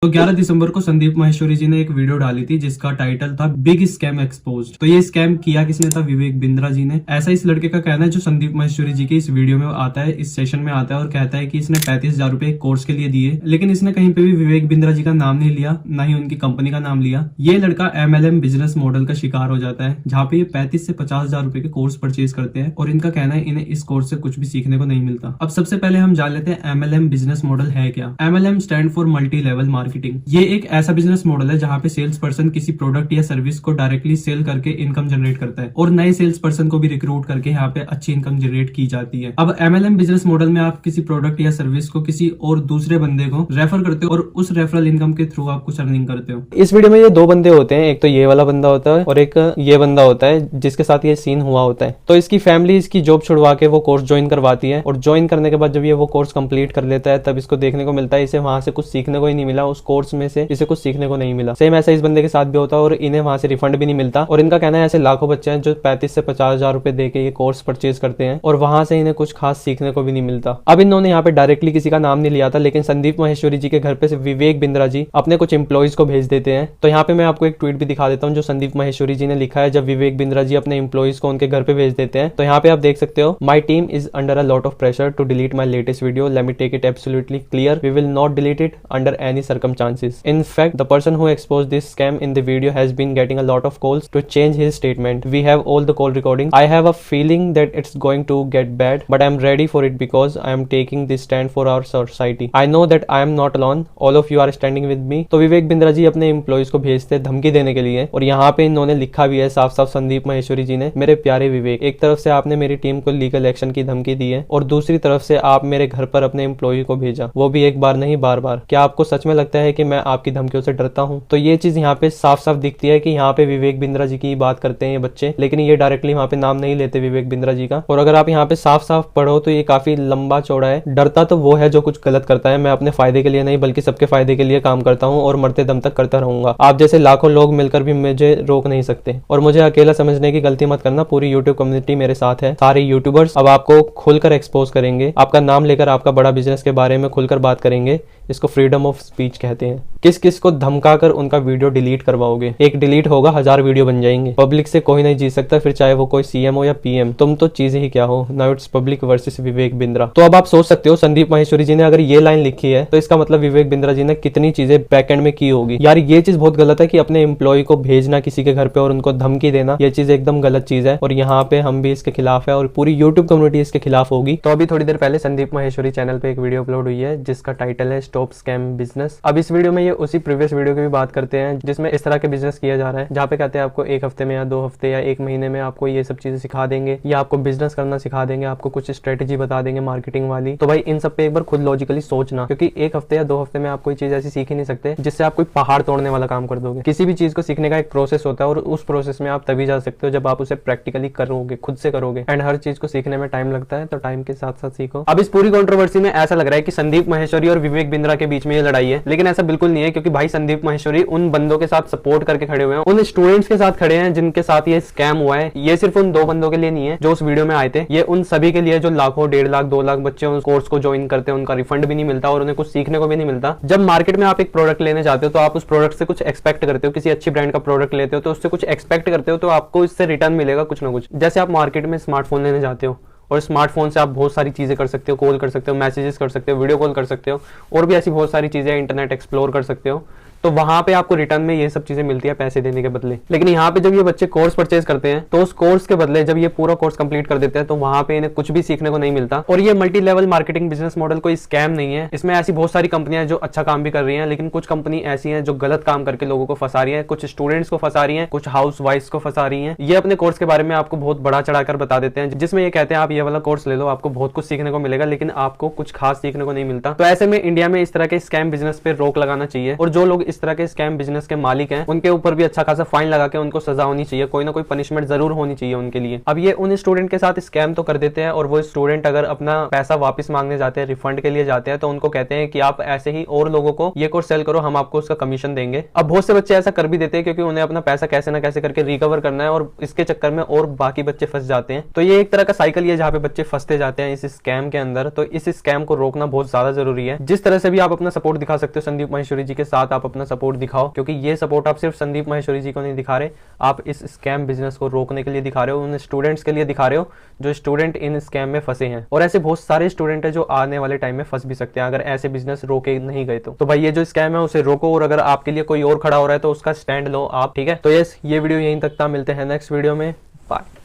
तो 11 दिसंबर को संदीप माहेश्वरी जी ने एक वीडियो डाली थी जिसका टाइटल था बिग स्कैम एक्सपोज्ड। तो ये स्कैम किया किसने था? विवेक बिंद्रा जी ने। ऐसा इस लड़के का कहना है जो संदीप माहेश्वरी जी के इस वीडियो में आता है, इस सेशन में आता है और कहता है कि इसने 35,000 रुपए कोर्स के लिए दिए, लेकिन इसने कहीं पे भी विवेक बिंद्रा जी का नाम नहीं लिया, ना ही उनकी कंपनी का नाम लिया। ये लड़का MLM बिजनेस मॉडल का शिकार हो जाता है, जहाँ पे ये 35 से 50,000 रुपए के कोर्स परचेज करते हैं और इनका कहना है इन्हें इस कोर्स से कुछ भी सीखने को नहीं मिलता। अब सबसे पहले हम जान लेते हैं MLM बिजनेस मॉडल है क्या। MLM stand for multi level marketing. ये एक ऐसा बिजनेस मॉडल है जहाँ पे सेल्स पर्सन किसी प्रोडक्ट या सर्विस को डायरेक्टली सेल करके इनकम जनरेट करता है और नए सेल्स पर्सन को भी रिक्रूट करके यहाँ पे अच्छी इनकम जनरेट की जाती है। अब MLM बिजनेस मॉडल में आप किसी प्रोडक्ट या सर्विस को किसी और दूसरे बंदे को रेफर करते हो और उस रेफरल इनकम के थ्रू आप कुछ अर्निंग करते हो। इस वीडियो में ये दो बंदे होते हैं, एक तो ये वाला बंदा होता है और एक ये बंदा होता है जिसके साथ ये सीन हुआ होता है। तो इसकी फैमिली इसकी जॉब छुड़वा के वो कोर्स ज्वाइन करवाती है और ज्वाइन करने के बाद जब ये वो कोर्स कंप्लीट कर लेता है तब इसको देखने को मिलता है इसे वहां से कुछ सीखने को ही नहीं मिला, उस कोर्स में से इसे कुछ सीखने को नहीं मिला। सेम ऐसा इस बंदे के साथ भी होता है और इन्हें वहां से रिफंड भी नहीं मिलता। और इनका कहना है ऐसे लाखों बच्चे हैं जो 35 से 50,000 रुपए देके ये कोर्स परचेज करते हैं और वहां से इन्हें कुछ खास सीखने को भी नहीं मिलता। अब इन्होंने यहाँ पे डायरेक्टली किसी का नाम नहीं लिया था, लेकिन संदीप माहेश्वरी जी के घर पे से विवेक बिंद्रा जी अपने कुछ एम्प्लॉइज को भेज देते हैं। तो यहाँ पे मैं आपको एक ट्वीट भी दिखा देता हूँ जो संदीप माहेश्वरी जी ने लिखा है जब विवेक बिंद्रा जी अपने एम्प्लॉइज को उनके घर पे भेज देते हैं। तो यहाँ पे आप देख सकते हो, my team is under a lot of pressure to delete my latest video, let me take it absolutely clear, we will not delete it under any circumstances. In fact the person who expose this scam in the video has been getting a lot of calls to change his statement. We have all the call recording. I have a feeling that it's going to get bad, but I'm ready for it because I am taking this stand for our society. I know that I am not alone. All of you are standing with me. तो विवेक बिंद्रा जी अपने employees को भेजते हैं धमकी देने के लिए और यहाँ पे इन्होंने लिखा भी है साफ साफ संदीप माहेश्वरी जी ने, मेरे प्यारे विवेक, एक तरफ से आपने मेरी टीम को लीगल एक्शन की धमकी दी है और दूसरी तरफ से आप मेरे घर पर अपने एम्प्लॉय को भेजा, वो भी एक बार नहीं बार बार। क्या आपको सच में लगता है कि मैं आपकी धमकियों से डरता हूँ? तो ये चीज यहाँ पे साफ साफ दिखती है कि यहाँ पे विवेक बिंद्रा जी की बात करते हैं ये बच्चे, लेकिन ये डायरेक्टली वहाँ पे नाम नहीं लेते विवेक बिंद्रा जी का। और अगर आप यहाँ पे साफ साफ पढ़ो तो ये काफी लंबा चौड़ा है। डरता तो वो है जो कुछ गलत करता है, मैं अपने फायदे के लिए नहीं बल्कि सबके फायदे के लिए काम करता हूँ और मरते दम तक करता रहूंगा। आप जैसे लाखों लोग मिलकर भी मुझे रोक नहीं सकते और मुझे अकेला समझने की गलती मत करना, पूरी यूट्यूब कम्युनिटी मेरे साथ है, सारे यूट्यूबर्स अब आपको खुलकर एक्सपोज करेंगे, आपका नाम लेकर आपका बड़ा बिजनेस के बारे में खुलकर बात करेंगे। इसको फ्रीडम ऑफ स्पीच कहते हैं। किस किस को धमकाकर उनका वीडियो डिलीट करवाओगे? एक डिलीट होगा 1000 वीडियो बन जाएंगे। पब्लिक से कोई नहीं जीत सकता, फिर चाहे वो कोई CM हो या PM, तुम तो चीज ही क्या हो। Now it's public versus Vivek Bindra. तो अब आप सोच सकते हो संदीप माहेश्वरी जी ने अगर ये लाइन लिखी है तो इसका मतलब विवेक बिंद्रा जी ने कितनी चीजें बैकएंड में की होगी। यार ये चीज बहुत गलत है कि अपने एम्प्लॉय को भेजना किसी के घर पे और उनको धमकी देना, ये चीज एकदम गलत चीज है और यहाँ पे हम भी इसके खिलाफ है और पूरी यूट्यूब कम्युनिटी इसके खिलाफ होगी। तो अभी थोड़ी देर पहले संदीप माहेश्वरी चैनल पे एक वीडियो अपलोड हुई है जिसका टाइटल है स्टॉप स्कैम बिजनेस। अब इस वीडियो में ये उसी प्रीवियस वीडियो की भी बात करते हैं जिसमें इस तरह के बिजनेस किया जा रहा है, जहाँ पे कहते हैं आपको 1 हफ्ते में या 2 हफ्ते या 1 महीने में आपको ये सब चीजें सिखा देंगे या आपको बिजनेस करना सिखा देंगे, आपको कुछ स्ट्रेटेजी बता देंगे मार्केटिंग वाली। तो भाई इन सब पे एक बार खुद लॉजिकली सोचना, क्योंकि 1 हफ्ते या 2 हफ्ते में आप कोई चीज ऐसी सीख ही नहीं सकते जिससे आप कोई पहाड़ तोड़ने वाला काम कर दोगे। किसी भी चीज को सीखने का एक प्रोसेस होता है और उस प्रोसेस में आप तभी जा सकते हो जब आप उसे प्रैक्टिकली करोगे, खुद से करोगे। एंड हर चीज को सीखने में टाइम लगता है, तो टाइम के साथ साथ सीखो। अब इस पूरी कंट्रोवर्सी में ऐसा लग रहा है कि संदीप माहेश्वरी और विवेक बिंद्रा के बीच में ये लड़ाई है, लेकिन ऐसा बिल्कुल नहीं है, क्योंकि भाई संदीप माहेश्वरी उन बंदों के साथ सपोर्ट करके खड़े हुए हैं, उन स्टूडेंट्स के साथ खड़े हैं जिनके साथ ये स्कैम हुआ है। ये सिर्फ उन 2 बंदों के लिए नहीं है जो उस वीडियो में आए थे, ये उन सभी के लिए जो लाखों 1.5 लाख 2 लाख बच्चे उस कोर्स को ज्वाइन करते हैं, उनका रिफंड भी नहीं मिलता और उन्हें कुछ सीखने को भी नहीं मिलता। जब मार्केट में आप एक प्रोडक्ट लेने जाते हो तो आप उस प्रोडक्ट से कुछ एक्सपेक्ट करते हो, किसी अच्छी ब्रांड का प्रोडक्ट लेते हो तो उससे कुछ एक्सपेक्ट करते हो, तो आपको इससे रिटर्न मिलेगा कुछ ना कुछ। जैसे आप मार्केट में स्मार्टफोन लेने जाते हो और स्मार्टफोन से आप बहुत सारी चीजें कर सकते हो, कॉल कर सकते हो, मैसेजेस कर सकते हो, वीडियो कॉल कर सकते हो और भी ऐसी बहुत सारी चीजें, इंटरनेट एक्सप्लोर कर सकते हो। तो वहां पे आपको रिटर्न में ये सब चीजें मिलती है पैसे देने के बदले। लेकिन यहाँ पे जब ये बच्चे कोर्स परचेज करते हैं तो उस कोर्स के बदले जब ये पूरा कोर्स कंप्लीट कर देते हैं तो वहां पे इन्हें कुछ भी सीखने को नहीं मिलता। और ये multi level marketing business model कोई स्कैम नहीं है, इसमें ऐसी बहुत सारी कंपनियां जो अच्छा काम भी कर रही हैं, लेकिन कुछ कंपनी ऐसी हैं जो गलत काम करके लोगों को फंसा रही है, कुछ स्टूडेंट्स को फंसा रही है, कुछ हाउस वाइफ्स को फंसा रही है। ये अपने कोर्स के बारे में आपको बहुत बड़ा चढ़ाकर बता देते हैं, जिसमें ये कहते हैं आप ये वाला कोर्स ले लो, आपको बहुत कुछ सीखने को मिलेगा, लेकिन आपको कुछ खास सीखने को नहीं मिलता। तो ऐसे में इंडिया में इस तरह के स्कैम बिजनेस पे रोक लगाना चाहिए और जो लोग इस तरह के स्कैम बिजनेस के मालिक हैं उनके ऊपर भी अच्छा खासा फाइन लगा के उनको सजा होनी चाहिए, कोई ना कोई पनिशमेंट जरूर होनी चाहिए उनके लिए। अब ये उन स्टूडेंट के साथ स्कैम तो कर देते हैं और वो स्टूडेंट अगर अपना पैसा वापस मांगने जाते हैं, रिफंड के लिए जाते हैं, तो उनको कहते हैं कि आप ऐसे ही और लोगों को ये कोर्स सेल करो, हम आपको उसका कमीशन देंगे। अब बहुत से बच्चे ऐसा कर भी देते हैं क्योंकि उन्हें अपना पैसा कैसे ना कैसे करके रिकवर करना है और इसके चक्कर में और बाकी बच्चे फंस जाते हैं। तो ये एक तरह का साइकिल है जहाँ पे बच्चे फंसते जाते हैं इस स्कैम के अंदर। तो इस स्कैम को रोकना बहुत ज्यादा जरूरी है। जिस तरह से भी आप अपना सपोर्ट दिखा सकते हो संदीप माहेश्वरी जी के साथ आप अपना सपोर्ट दिखाओ, क्योंकि ये सपोर्ट आप सिर्फ संदीप माहेश्वरी जी को नहीं दिखा रहे, आप इस स्कैम बिजनेस को रोकने के लिए दिखा रहे हो, उन स्टूडेंट्स के लिए दिखा रहे हो जो स्टूडेंट इन स्कैम में फंसे हैं। और ऐसे बहुत सारे स्टूडेंट है जो आने वाले टाइम में फंस भी सकते हैं अगर ऐसे बिजनेस रोके नहीं गए तो भाई ये जो स्कैम है उसे रोको, और अगर आपके लिए कोई और खड़ा हो रहा है तो उसका स्टैंड लो आप, ठीक है। तो यस, ये वीडियो यहीं तक था, मिलते हैं नेक्स्ट वीडियो में, बाय।